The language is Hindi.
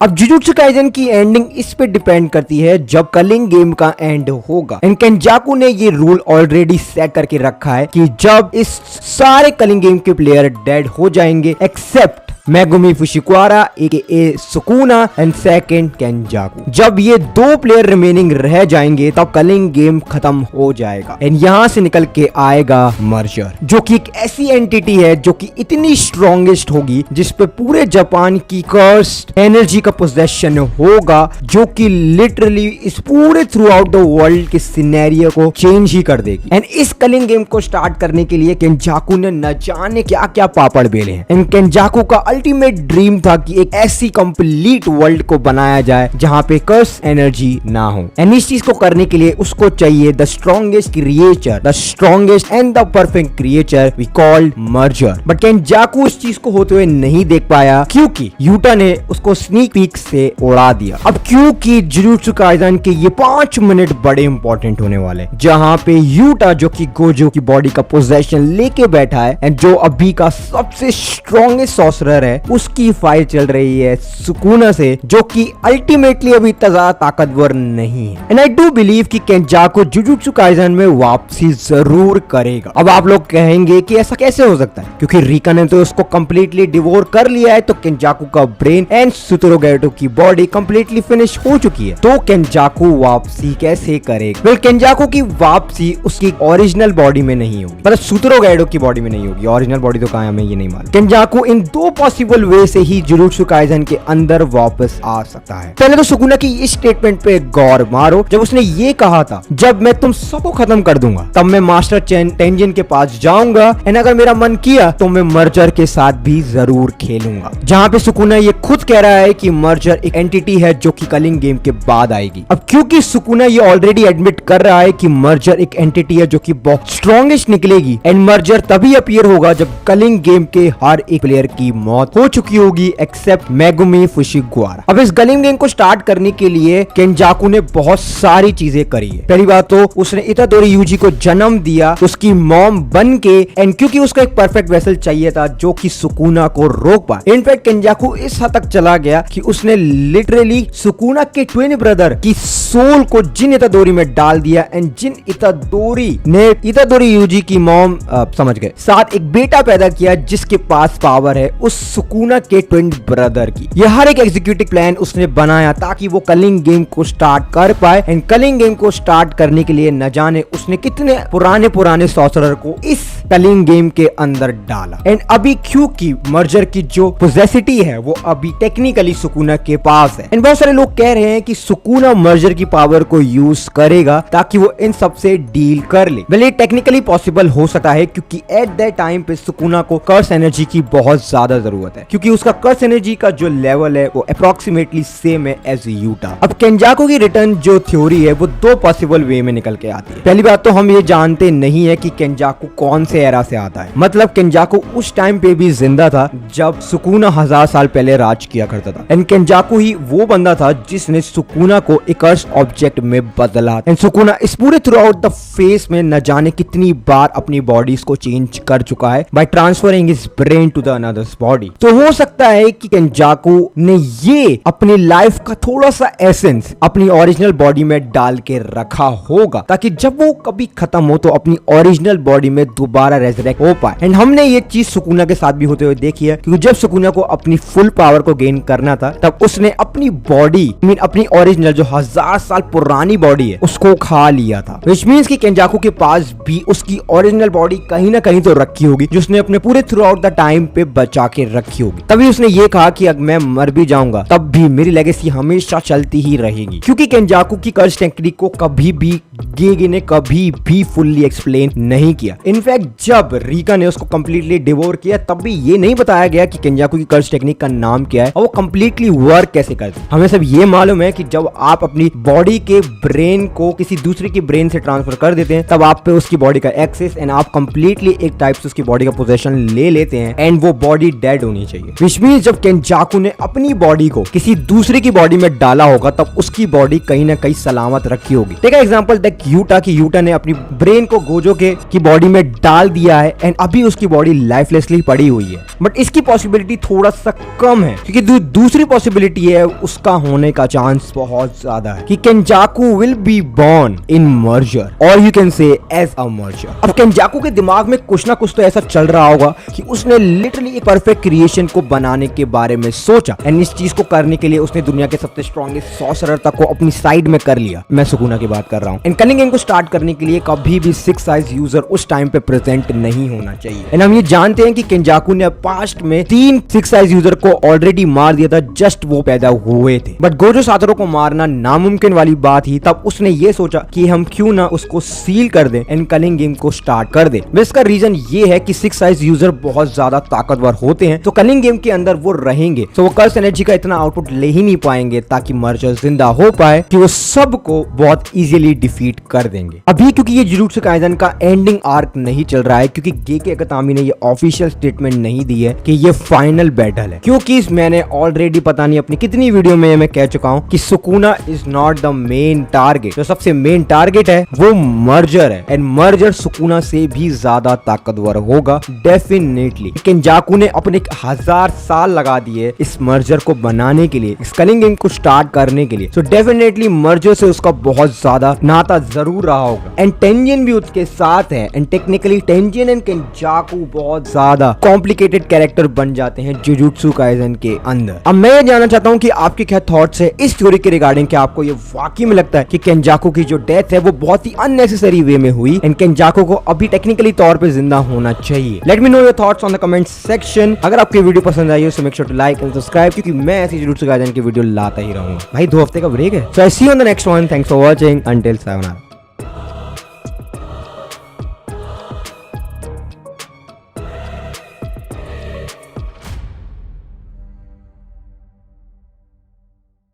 अब जुजुत्सु काइसेन की एंडिंग इस पे डिपेंड करती है जब कलिंग गेम का एंड होगा। एंड केंजाकू ने ये रूल ऑलरेडी सेट करके रखा है कि जब इस सारे कलिंग गेम के प्लेयर डेड हो जाएंगे except Megumi Fushiguro aka Sukuna and second Kenjaku. जब ये दो प्लेयर रिमेनिंग रह जाएंगे तब कलिंग गेम खत्म हो जाएगा एंड यहाँ से निकल के आएगा मर्जर, जो कि एक ऐसी एंटिटी है जो कि इतनी स्ट्रॉन्गेस्ट होगी जिसपे पूरे जापान की कर्स्ड एनर्जी का पोजेशन होगा, जो कि लिटरली इस पूरे थ्रू आउट द वर्ल्ड के सिनेरियो को चेंज ही कर देगी। एंड इस कलिंग गेम को स्टार्ट करने के लिए केंजाकू ने न जाने क्या क्या पापड़ बेले हैं। एंड केंजाकू का अल्टीमेट ड्रीम था कि एक ऐसी कंप्लीट वर्ल्ड को बनाया जाए जहां पे कर्स एनर्जी ना हो। एंड इस चीज को करने के लिए उसको चाहिए the strongest creature, the strongest and the perfect creature we called merger. But Kenjaku इस चीज को होते हुए नहीं देख पाया क्योंकि यूटा ने उसको स्नीक पीक से उड़ा दिया। अब क्योंकि जुजुत्सु काइसेन के ये 5 मिनट बड़े इंपॉर्टेंट होने वाले, जहां पे यूटा जो कि गोजो की बॉडी का पोजेशन लेके बैठा है एंड जो अभी का सबसे स्ट्रॉन्गेस्ट सॉर्सरर है, उसकी फाइट चल रही है सुकुना से, जो कि अल्टीमेटली अभी ज्यादा ताकतवर नहीं है। एंड आई डू बिलीव कि केंजाकू जुजुत्सु काइसेन में वापसी जरूर करेगा। अब आप लोग कहेंगे कि ऐसा कैसे हो सकता है, क्योंकि रीका ने तो उसको कंप्लीटली डिवोर कर लिया है, तो केंजाकू का ब्रेन एंड सुतोरू गेटो की बॉडी कंप्लीटली फिनिश हो चुकी है, तो केंजाकू वापसी कैसे करेगा? वेल, केंजाकू की वापसी उसकी ओरिजिनल बॉडी में नहीं होगी, मतलब सुतोरू गेटो की बॉडी में नहीं होगी। ओरिजिनल बॉडी तो कहाँ है हमें ये नहीं मालूम। केंजाकू इन दो पॉसिबल वे से ही जुजुत्सु काइसेन के अंदर वापस आ सकता है। पहले तो सुकुना की इस स्टेटमेंट पे गौर मारो, जब उसने ये कहा था जब मैं तुम सबको खत्म कर दूंगा तब मैं मास्टर टेंजिन के पास जाऊंगा एंड अगर मेरा मन किया तो मैं मर्जर के साथ भी जरूर खेलूंगा। जहां पे सुकुना ये खुद कह रहा है कि मर्जर एक एंटिटी है जो कि कलिंग गेम के बाद आएगी। अब क्योंकि सुकुना ये ऑलरेडी एडमिट कर रहा है कि मर्जर एक एंटिटी है जो कि बहुत स्ट्रॉन्गेस्ट निकलेगी एंड मर्जर तभी अपीयर होगा जब कलिंग गेम के हर एक प्लेयर की मौत हो चुकी होगी एक्सेप्ट मेगुमी फुशिकारा। अब इस कलिंग गेम को स्टार्ट करने के लिए केंजाकू ने बहुत सारी चीजें करी है। पहली बात तो उसने इतादोरी यूजी को जन्म दिया उसकी मॉम बन के, एंड क्योंकि उसको एक परफेक्ट वेसल चाहिए था जो कि सुकुना को रोक पाए। इनफैक्ट केंजाकू इस हद तक चला गया कि उसने लिटरली सुकुना के ट्विन ब्रदर की सोल को जिन इतादोरी में डाल दिया एंड जिन इतादोरी ने इतादोरी यूजी की मॉम समझ गए साथ एक बेटा पैदा किया जिसके पास पावर है उस सुकुना के ट्विन ब्रदर की। यह हर एक एग्जीक्यूटिव प्लान उसने बनाया ताकि वो कलिंग गेम को स्टार्ट कर पाए। एंड कलिंग गेम को स्टार्ट करने के लिए न जाने उसने कितने पुराने सॉर्सरर को इस कलिंग गेम के अंदर डाला। एंड अभी क्योंकि मर्जर की जो पोजेसिटी है वो अभी टेक्निकली सुकुना के पास है एंड बहुत सारे लोग कह रहे हैं कि सुकुना मर्जर की पावर को यूज करेगा ताकि वो इन सब से डील कर ले। भले टेक्निकली पॉसिबल हो सकता है क्योंकि एट दैट टाइम पे सुकुना को कर्स एनर्जी की बहुत ज्यादा जरूरत है, क्योंकि उसका कर्स एनर्जी का जो लेवल है वो अप्रोक्सीमेटली सेम है एज यूटा। अब केंजाकू की रिटर्न जो थ्योरी है वो दो पॉसिबल वे में निकल के आती है। पहली बात तो हम ये जानते नहीं है कि केंजाकू कौन से एरा से आता है, मतलब केंजाकू उस टाइम पे भी जिंदा था जब सुकुना 1000 साल पहले राज किया करता था। एंड केंजाकू ही वो बंदा था जिसने सुकुना को एक कर्स ऑब्जेक्ट में बदला। एंड सुकुना इस पूरे थ्रू आउट द फेस में न जाने कितनी बार अपनी बॉडीज को चेंज कर चुका है by transferring his brain to the another's body. तो हो सकता है कि केंजाकू ने ये अपनी लाइफ का थोड़ा सा एसेंस अपनी ओरिजिनल बॉडी में डाल के रखा होगा ताकि जब वो कभी खत्म हो तो अपनी ओरिजिनल बॉडी में दोबारा रेजरेक्ट हो पाए। एंड हमने ये चीज सुकुना के साथ भी होते हुए देखी है, क्योंकि जब सुकुना को अपनी फुल पावर को गेन करना था तब उसने अपनी बॉडी अपनी ओरिजिनल जो 1000 साल पुरानी बॉडी है उसको खा लिया था। विच मींस कि केंजाकू के पास भी उसकी ओरिजिनल बॉडी कहीं ना कहीं तो रखी होगी जो उसने अपने पूरे थ्रू आउट द टाइम पे बचा के रखी होगी। तभी उसने ये कहा कि अगर मैं मर भी जाऊंगा तब भी मेरी लेगेसी हमेशा चलती ही रहेगी, क्योंकि केंजाकू की कर्स टेक्निक को कभी भी गेगे ने कभी भी फुल्ली एक्सप्लेन नहीं किया। इनफैक्ट जब रीका ने उसको कंप्लीटली डिवोर किया तब भी ये नहीं बताया गया कि केंजाकू की कर्स टेक्निक का नाम क्या है और वो कंप्लीटली वर्क कैसे करती है। हमें सब ये मालूम है कि जब आप अपनी बॉडी के ब्रेन को किसी दूसरे की ब्रेन से ट्रांसफर कर देते हैं तब आप पे उसकी बॉडी का एक्सेस एंड आप कंप्लीटली एक टाइप से उसकी बॉडी का पोजीशन ले लेते हैं एंड वो बॉडी डेड होनी चाहिए। विच मींस जब केंजाकू ने अपनी बॉडी को किसी दूसरे की बॉडी में डाला होगा तब उसकी बॉडी कहीं ना कहीं सलामत रखी होगी। टेक एग्जांपल देख यूटा की यूटा ने अपनी ब्रेन को गोजो की बॉडी में डाल दिया है एंड अभी उसकी बॉडी लाइफलेसली पड़ी हुई है। बट इसकी पॉसिबिलिटी थोड़ा सा कम है क्योंकि दूसरी पॉसिबिलिटी है उसका होने का चांस बहुत ज्यादा है कि Kenjaku will be born in merger और you can say as a merger. अब केंजाकू के दिमाग में कुछ ना कुछ तो ऐसा चल रहा होगा कि उसने लिटरली एक परफेक्ट क्रिएशन को बनाने के बारे में सोचा एंड इस चीज को करने के लिए उसने दुनिया के सबसे स्ट्रॉन्गेस्ट सॉर्सरर तक को अपनी साइड में कर लिया। मैं सुकुना की बात कर रहा हूँ। एंड कलिंग गेम को स्टार्ट करने के लिए कभी भी 6 आइज यूजर उस टाइम पे प्रेजेंट नहीं होना चाहिए। एंड हम ये जानते हैं कि केंजाकू ने पास्ट में 3 6 आइज यूजर को ऑलरेडी मार दिया था जस्ट वो पैदा हुए थे। बट गोजो सातोरू को मारना नामुमकिन वाली बात ही, तब उसने ये सोचा कि हम क्यों ना उसको सील कर दें एंड कलिंग गेम को स्टार्ट कर दें। इसका रीजन ये है कि 6 आइज यूजर बहुत ज्यादा ताकतवर होते हैं तो कलिंग गेम के अंदर वो रहेंगे तो वो कर्स एनर्जी का इतना आउटपुट ले ही नहीं पाएंगे ताकि मर्जर जिंदा हो पाए कि वो सबको बहुत इजीली डिफीट कर देंगे। अभी क्योंकि ये जुजुत्सु काइसेन का एंडिंग आर्क नहीं चल रहा है क्योंकि गेके अकातामी ने ये ऑफिशियल स्टेटमेंट नहीं दी है कि ये फाइनल बैटल है, क्योंकि मैंने ऑलरेडी पता नहीं अपनी कितनी वीडियो में मैं कह चुका हूं कि Sukuna is not the main target. जो सबसे मेन टारगेट है वो मर्जर है एंड मर्जर सुकुना से भी ज्यादा ताकतवर होगा डेफिनेटली। केंजाकू ने अपने 1000 साल लगा दिए इस मर्जर को बनाने के लिए, इस कलिंग गेम को स्टार्ट करने के लिए। सो डेफिनेटली मर्जर से उसका बहुत ज्यादा नाता जरूर रहा होगा एंड टेंजिन भी उसके साथ है एंड टेक्निकली टेंजिन एंड केंजाकू बहुत ज्यादा कॉम्प्लिकेटेड कैरेक्टर बन जाते हैं जुजुत्सु काइसेन के अंदर। अब मैं ये जानना चाहता हूं कि आपके क्या थॉट्स है इस थ्योरी के रिगार्डिंग। क्या आपको ये वाकई में लगता है कि केंजाकू की जो डेथ है वो बहुत ही अननेसेसरी वे में हुई एंड केंजाकू को अभी टेक्निकली तौर पे जिंदा होना चाहिए? Let me know your thoughts on the comment section. अगर आपकी वीडियो पसंद आई हो so make sure to like and subscribe क्योंकि मैं ऐसी जुजुत्सु काइसेन की वीडियो लाता ही रहूंगा। भाई 2 हफ्ते का ब्रेक है। So I see you on the next one. Thanks for watching. Until sayonara.